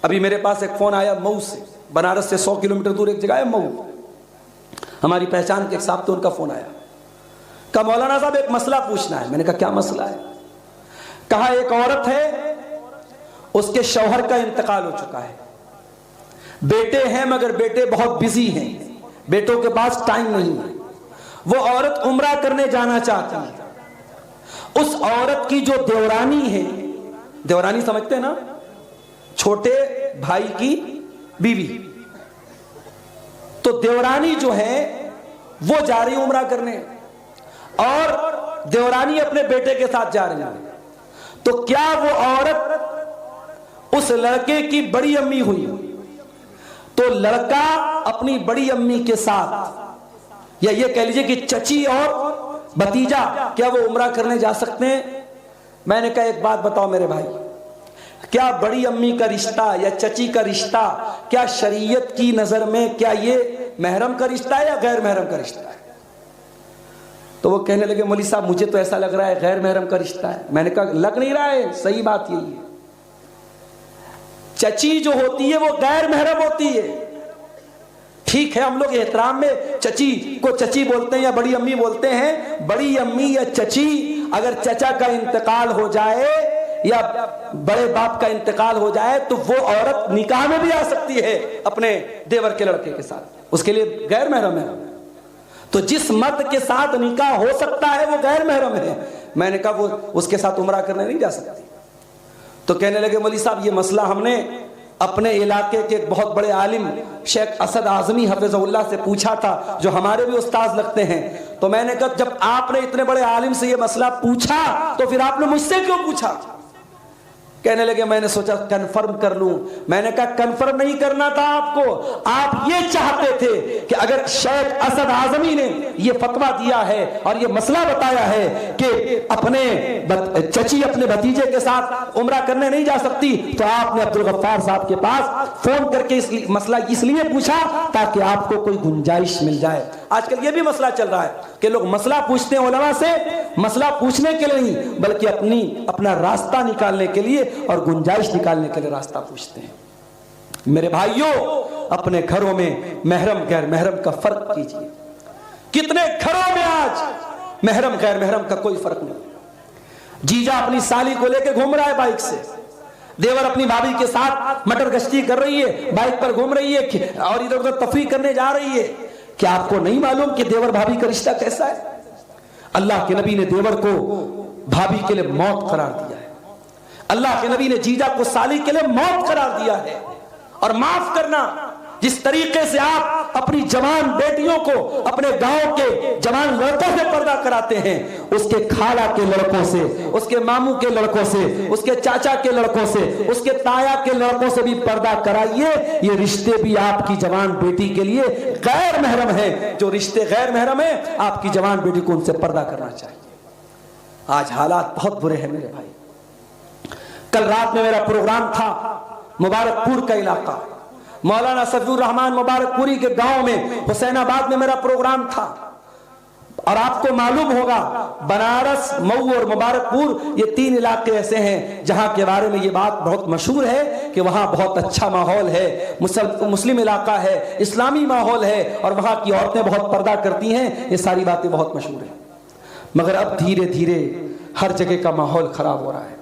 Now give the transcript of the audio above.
ابھی میرے پاس ایک فون آیا مئو سے، بنارس سے 100 کلومیٹر دور ایک جگہ ہے مئو، ہماری پہچان کے ایک صاحب تھے، ان کا فون آیا، کہا مولانا صاحب ایک مسئلہ پوچھنا ہے۔ میں نے کہا کیا مسئلہ ہے؟ کہا ایک عورت ہے، اس کے شوہر کا انتقال ہو چکا ہے، بیٹے ہیں مگر بیٹے بہت بزی ہیں، بیٹوں کے پاس ٹائم نہیں ہے، وہ عورت عمرہ کرنے جانا چاہتی ہے۔ اس عورت کی جو دیورانی ہے، دیورانی سمجھتے ہیں نا، چھوٹے بھائی کی بیوی، تو دیورانی جو ہے وہ جا رہی عمرہ کرنے، اور دیورانی اپنے بیٹے کے ساتھ جا رہی ہے، تو کیا وہ عورت اس لڑکے کی بڑی امی ہوئی تو لڑکا اپنی بڑی امی کے ساتھ، یا یہ کہہ لیجئے کہ چچی اور بھتیجا، کیا وہ عمرہ کرنے جا سکتے ہیں؟ میں نے کہا ایک بات بتاؤ میرے بھائی، کیا بڑی امی کا رشتہ یا چچی کا رشتہ کیا شریعت کی نظر میں کیا یہ محرم کا رشتہ ہے یا غیر محرم کا رشتہ ہے؟ تو وہ کہنے لگے مولوی صاحب مجھے تو ایسا لگ رہا ہے غیر محرم کا رشتہ ہے۔ میں نے کہا لگ نہیں رہا ہے، صحیح بات یہی ہے، چچی جو ہوتی ہے وہ غیر محرم ہوتی ہے۔ ٹھیک ہے، ہم لوگ احترام میں چچی کو چچی بولتے ہیں یا بڑی امی بولتے ہیں، بڑی امی یا چچی، اگر چچا کا انتقال ہو جائے یا بڑے باپ کا انتقال ہو جائے تو وہ عورت نکاح میں بھی آ سکتی ہے اپنے دیور کے لڑکے کے ساتھ، اس کے لیے غیر محرم ہے۔ تو جس مرد کے ساتھ نکاح ہو سکتا ہے وہ غیر محرم ہے۔ میں نے کہا وہ اس کے ساتھ عمرہ کرنے نہیں جا سکتی۔ تو کہنے لگے مولوی صاحب یہ مسئلہ ہم نے اپنے علاقے کے ایک بہت بڑے عالم شیخ اسد اعظمی حفظہ اللہ سے پوچھا تھا، جو ہمارے بھی استاذ لگتے ہیں۔ تو میں نے کہا جب آپ نے اتنے بڑے عالم سے یہ مسئلہ پوچھا تو پھر آپ نے مجھ سے کیوں پوچھا؟ کہنے لگے میں نے سوچا کنفرم کر لوں۔ میں نے کہا کنفرم نہیں کرنا تھا آپ کو، آپ یہ چاہتے تھے کہ اگر شیخ اسد اعظمی نے یہ فتویٰ دیا ہے اور یہ مسئلہ بتایا ہے کہ اپنے چچی اپنے بھتیجے کے ساتھ عمرہ کرنے نہیں جا سکتی، تو آپ نے عبدالغفار صاحب کے پاس فون کر کے مسئلہ اس لیے پوچھا تاکہ آپ کو کوئی گنجائش مل جائے۔ آج کل یہ بھی مسئلہ چل رہا ہے کہ لوگ مسئلہ پوچھتے ہیں علماء سے، مسئلہ پوچھنے کے لیے نہیں بلکہ اپنا راستہ نکالنے کے لیے اور گنجائش نکالنے کے لیے راستہ پوچھتے ہیں۔ میرے بھائیوں، اپنے گھروں میں محرم غیر محرم کا فرق کیجیے۔ کتنے گھروں میں آج محرم غیر محرم کا کوئی فرق نہیں۔ جیجا اپنی سالی کو لے کے گھوم رہا ہے بائک سے، دیور اپنی بھابھی کے ساتھ مٹر گشتی کر رہی ہے، بائک پر گھوم رہی ہے اور ادھر ادھر تفریح کرنے جا رہی ہے۔ کیا آپ کو نہیں معلوم کہ دیور بھابھی کا رشتہ کیسا ہے؟ اللہ کے نبی نے دیور کو بھابھی کے لیے موت قرار دیا ہے، اللہ کے نبی نے جیجا کو سالی کے لیے موت قرار دیا ہے۔ اور معاف کرنا، جس طریقے سے آپ اپنی جوان بیٹیوں کو اپنے گاؤں کے جوان لڑکوں سے پردہ کراتے ہیں، اس کے خالہ کے لڑکوں سے، اس کے ماموں کے لڑکوں سے، اس کے چاچا کے لڑکوں سے، اس کے تایا کے لڑکوں سے بھی پردہ کرائیے۔ یہ رشتے بھی آپ کی جوان بیٹی کے لیے غیر محرم ہیں۔ جو رشتے غیر محرم ہیں آپ کی جوان بیٹی کو ان سے پردہ کرنا چاہیے۔ آج حالات بہت برے ہیں میرے بھائی۔ کل رات میں میرا پروگرام تھا مبارک پور کا علاقہ، مولانا صفی الرحمان مبارک پوری کے گاؤں میں، حسین آباد میں میرا پروگرام تھا۔ اور آپ کو معلوم ہوگا بنارس، مئو اور مبارک پور یہ 3 علاقے ایسے ہیں جہاں کے بارے میں یہ بات بہت مشہور ہے کہ وہاں بہت اچھا ماحول ہے، مسلم علاقہ ہے، اسلامی ماحول ہے اور وہاں کی عورتیں بہت پردہ کرتی ہیں۔ یہ ساری باتیں بہت مشہور ہیں، مگر اب دھیرے دھیرے ہر جگہ کا ماحول خراب ہو رہا ہے۔